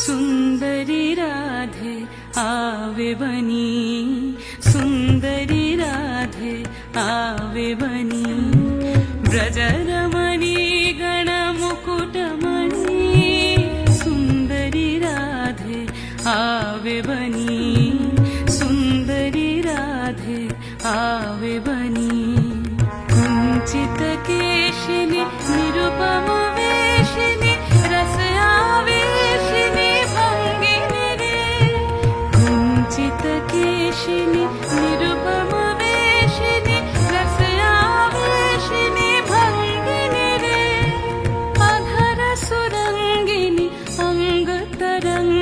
सुंदरी राधे आवे बनी, सुंदरी राधे आवे बनी, ब्रजरमणी गणमुकुटमणि, सुंदरी राधे आवे बनी, सुंदरी राधे आवे बनी, कुंचित केशिनी निरुपम वेशिनी रस आवेशिनी भंगिनी रे, कुंचित केशिनी निरुपम वेशिनी रस आवेशिनी भंगिनी रे, अधर सुरंगिनी अंग तरंग